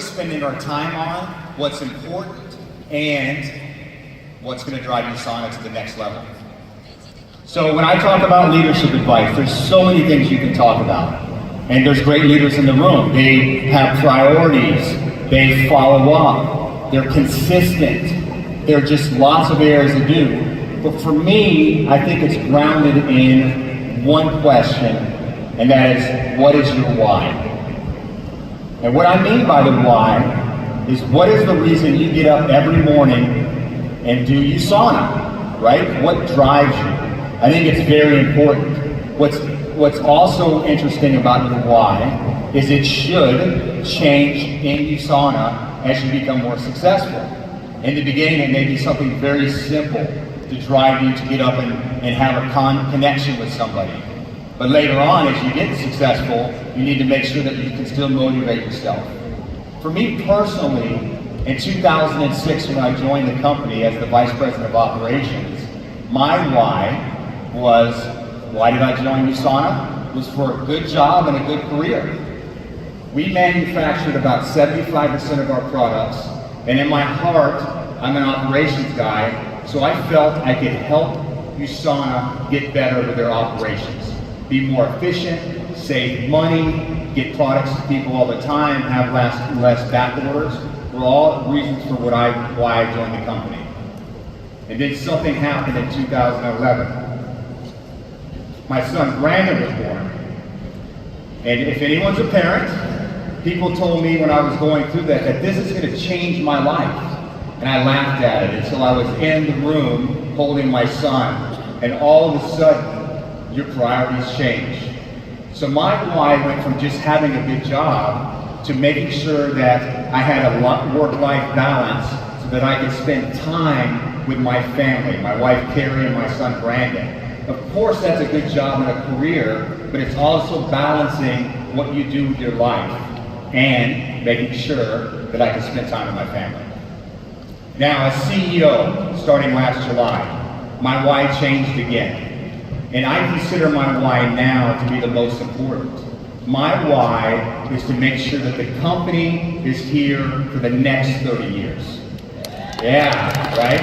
spending our time on, what's important, and what's going to drive Usana to the next level. So when I talk about leadership advice, there's so many things you can talk about. And there's great leaders in the room. They have priorities. They follow up. They're consistent. There are just lots of areas to do. But for me, I think it's grounded in one question, and that is, what is your why? And what I mean by the why is, what is the reason you get up every morning and do Usana, right? What drives you? I think it's very important. What's also interesting about your why is it should change in Usana as you become more successful. In the beginning, it may be something very simple to drive you to get up and have a connection with somebody. But later on, as you get successful, you need to make sure that you can still motivate yourself. For me personally, in 2006, when I joined the company as the Vice President of Operations, my why was, why did I join Usana? It was for a good job and a good career. We manufactured about 75% of our products, and in my heart, I'm an operations guy, so I felt I could help Usana get better with their operations. Be more efficient, save money, get products to people all the time, have less back orders, were all reasons for why I joined the company. And then something happened in 2011. My son Brandon was born. And if anyone's a parent, people told me when I was going through that this is going to change my life. And I laughed at it until I was in the room holding my son, and all of a sudden, your priorities change. So my why went from just having a good job to making sure that I had a work-life balance so that I could spend time with my family, my wife Carrie and my son Brandon. Of course, that's a good job and a career, but it's also balancing what you do with your life and making sure that I can spend time with my family. Now, as CEO, starting last July, my why changed again. And I consider my why now to be the most important. My why is to make sure that the company is here for the next 30 years. Yeah, right?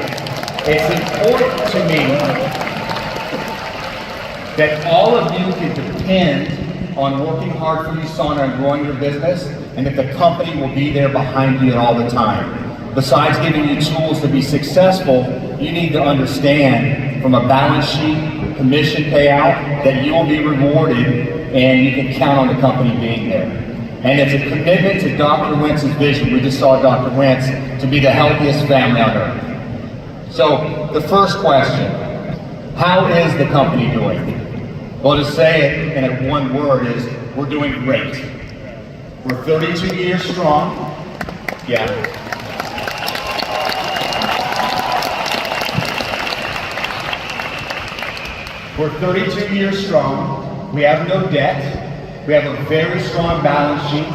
It's important to me that all of you can depend on working hard for Usana and growing your business, and that the company will be there behind you all the time. Besides giving you tools to be successful, you need to understand from a balance sheet, commission payout, that you will be rewarded and you can count on the company being there. And it's a commitment to Dr. Wentz's vision. We just saw Dr. Wentz to be the healthiest family on earth. So the first question, how is the company doing? Well, to say it in one word is, we're doing great. We're 32 years strong. Yeah. We're 32 years strong. We have no debt. We have a very strong balance sheet.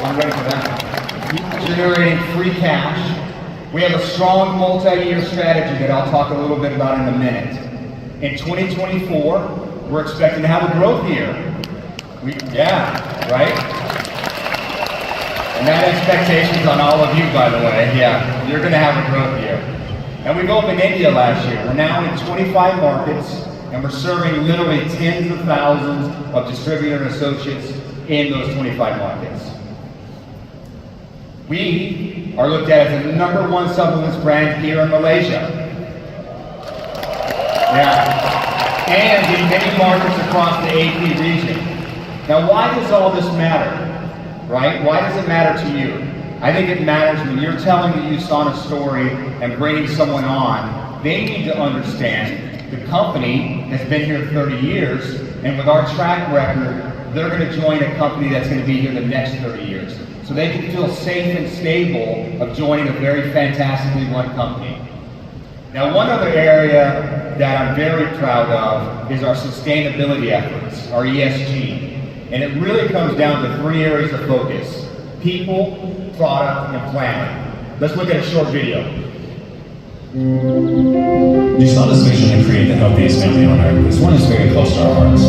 I'm ready for that. Generating free cash. We have a strong multi-year strategy that I'll talk a little bit about in a minute. In 2024, we're expecting to have a growth year. Yeah, right? And that expectation's on all of you, by the way. Yeah, you're going to have a growth year. And we opened India last year. We're now in 25 markets, and we're serving literally tens of thousands of distributor and associates in those 25 markets. We are looked at as the #1 supplements brand here in Malaysia. Yeah. And in many markets across the AP region. Now, why does all this matter? Right? Why does it matter to you? I think it matters when you're telling the Usana story and bringing someone on. They need to understand the company has been here 30 years, and with our track record, they're going to join a company that's going to be here the next 30 years. So they can feel safe and stable of joining a very fantastically run company. Now, one other area that I'm very proud of is our sustainability efforts, our ESG. And it really comes down to 3 areas of focus: people, product, and planet. Let's look at a short video. Usana's vision to create the healthiest family on earth is one that's very close to our hearts.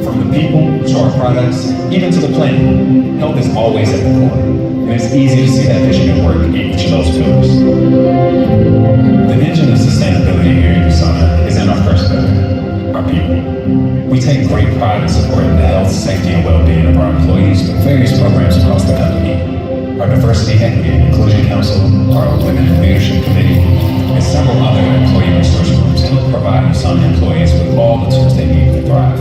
From the people, to our products, even to the planet, health is always at the core. And it's easy to see that vision at work in each of those pillars. The engine of sustainability here at Usana is in our first pillar, our people. We take great pride in supporting the health, safety, and well-being of our employees with various programs across the company. Our Diversity, Equity, and Inclusion Council, our Women in Leadership Committee, and several other employee resource groups help provide Usana employees with all the tools they need to thrive.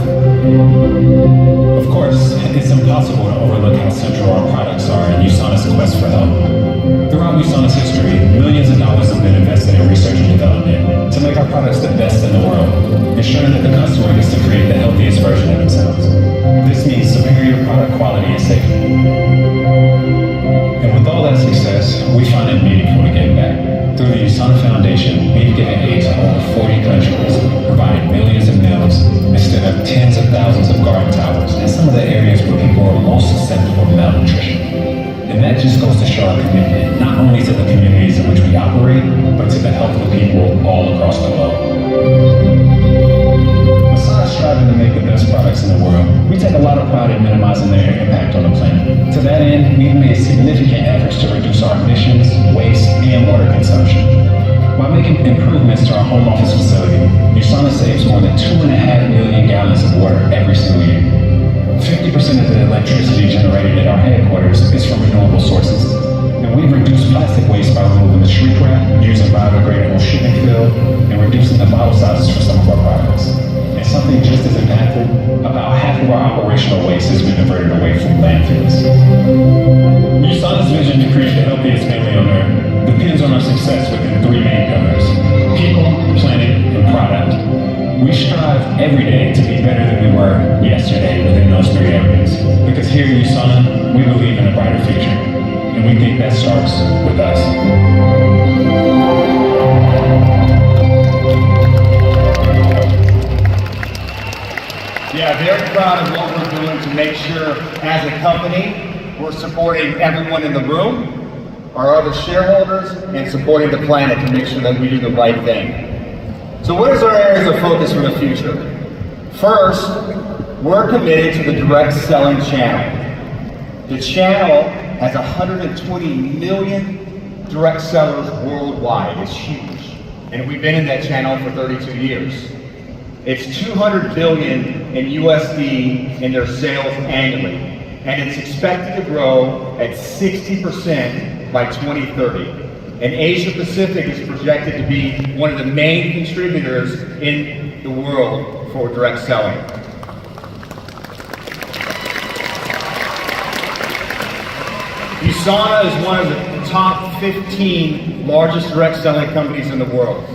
Of course, it's impossible to overlook how central our products are in Usana's quest for health. Throughout Usana's history, millions of dollars have been invested in research and development to make our products the best in the world, ensuring that the customer gets to create the healthiest version of themselves. This means superior product quality and safety. And with all that success, we find it meaningful to give back. Through the Usana Foundation, we've given aid to over 40 countries, provided millions of meals, and stood up tens of thousands of garden towers in some of the areas where people are most susceptible to malnutrition. And that just goes to show our commitment, not only to the communities in which we operate, but to the health of people all across the globe. Besides striving to make the best products in the world, we take a lot of pride in minimizing their impact on the planet. To that end, we've made significant efforts to reduce our emissions, waste, and water consumption. By making improvements to our home office facility, Usana saves more than 2.5 million gallons of water every single year. 50% of the electricity generated at our headquarters is from renewable sources. And we've reduced plastic waste by removing the shrink wrap, using biodegradable shipping film, and reducing the bottle sizes for some of our products. And something just as impactful, about half of our operational waste has been diverted away from landfills. Usana's vision to create the healthiest family on earth depends on our success within three main pillars: people, planet, and product. We strive every day to be better than we were yesterday within those three areas. Because here at Usana, we believe in a brighter future. And we think that starts with us. Yeah, very proud of what we're doing to make sure, as a company, we're supporting everyone in the room, our other shareholders, and supporting the planet to make sure that we do the right thing. So what is our areas of focus for the future? First, we're committed to the direct selling channel. The channel has 120 million direct sellers worldwide. It's huge. And we've been in that channel for 32 years. It's $200 billion in USD in their sales annually. And it's expected to grow at 60% by 2030. And Asia Pacific is projected to be one of the main contributors in the world for direct selling. Usana is one of the top 15 largest direct selling companies in the world.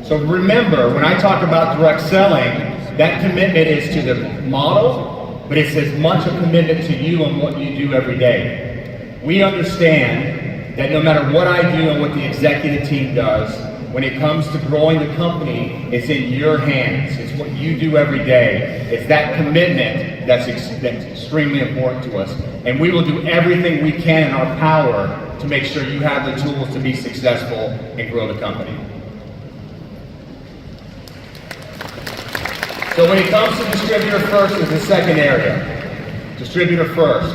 So remember, when I talk about direct selling, that commitment is to the model, but it's as much a commitment to you and what you do every day. We understand that no matter what I do and what the executive team does, when it comes to growing the company, it's in your hands. It's what you do every day. It's that commitment that's extremely important to us. And we will do everything we can in our power to make sure you have the tools to be successful and grow the company. So when it comes to distributor first is the second area. Distributor first.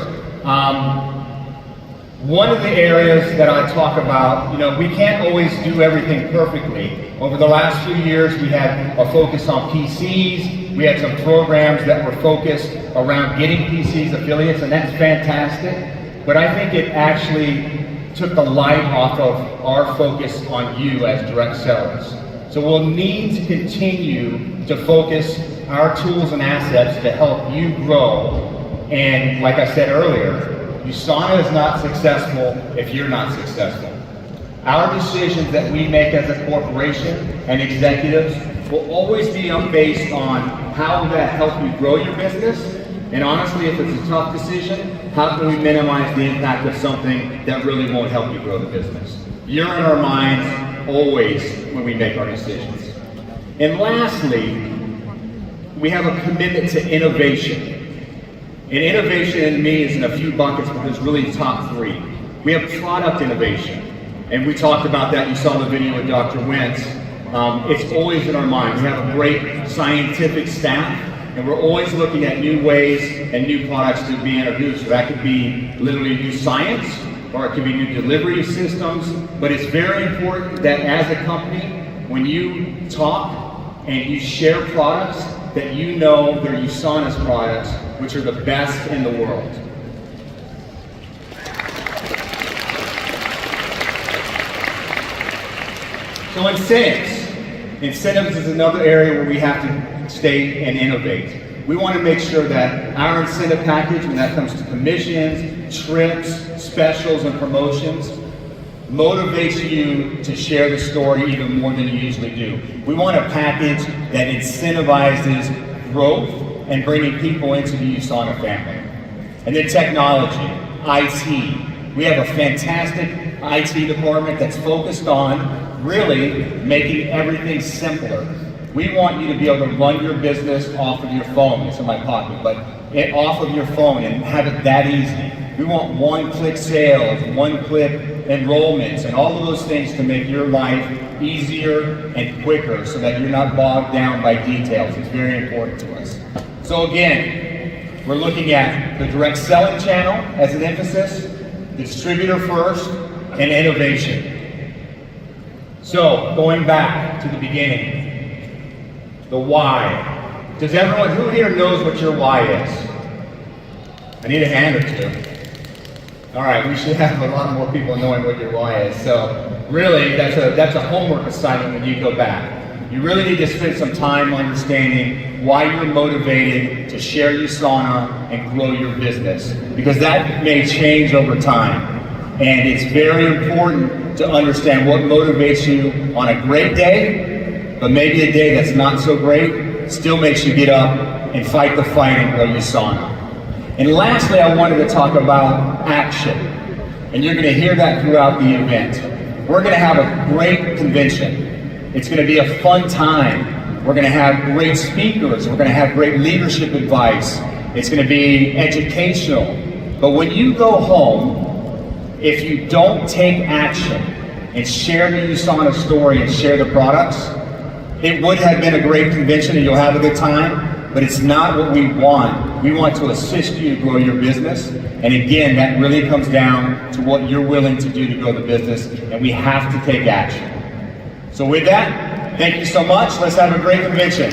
One of the areas that I talk about, we can't always do everything perfectly. Over the last few years, we had a focus on PCs. We had some programs that were focused around getting PCs affiliates, and that's fantastic. But I think it actually took the light off of our focus on you as direct sellers. So we'll need to continue to focus our tools and assets to help you grow. And like I said earlier, Usana is not successful if you're not successful. Our decisions that we make as a corporation and executives will always be based on how will that help you grow your business, and honestly, if it's a tough decision, how can we minimize the impact of something that really won't help you grow the business. You're in our minds always when we make our decisions. And lastly, we have a commitment to innovation. And innovation in me is in a few buckets, but there's really top three. We have product innovation. And we talked about that. You saw the video with Dr. Wentz. It's always in our mind. We have a great scientific staff, and we're always looking at new ways and new products to be introduced. So that could be literally new science, or it could be new delivery systems. But it's very important that as a company, when you talk and you share products, that you know they're Usana's products, which are the best in the world. So incentives. Incentives is another area where we have to stay and innovate. We want to make sure that our incentive package, when that comes to commissions, trips, specials, and promotions, motivates you to share the story even more than you usually do. We want a package that incentivizes growth and bringing people into the Usana family. And then technology, IT. We have a fantastic IT department that's focused on really making everything simpler. We want you to be able to run your business off of your phone. It's in my pocket, but off of your phone and have it that easy. We want one-click sales, one-click enrollments, and all of those things to make your life easier and quicker so that you're not bogged down by details. It's very important to us. So again, we're looking at the direct selling channel as an emphasis, distributor first, and innovation. So, going back to the beginning, the why. Does everyone, who here knows what your why is? I need a hand or two. All right, we should have a lot more people knowing what your why is. So, really, that's a homework assignment when you go back. You really need to spend some time understanding why you're motivated to share Usana and grow your business, because that may change over time. And it's very important to understand what motivates you on a great day, but maybe a day that's not so great, still makes you get up and fight the fight and grow Usana. And lastly, I wanted to talk about action. And you're going to hear that throughout the event. We're going to have a great convention. It's going to be a fun time. We're going to have great speakers. We're going to have great leadership advice. It's going to be educational. But when you go home, if you don't take action and share the Usana story and share the products, it would have been a great convention and you'll have a good time, but it's not what we want. We want to assist you to grow your business. And again, that really comes down to what you're willing to do to grow the business, and we have to take action. So with that, thank you so much. Let's have a great convention.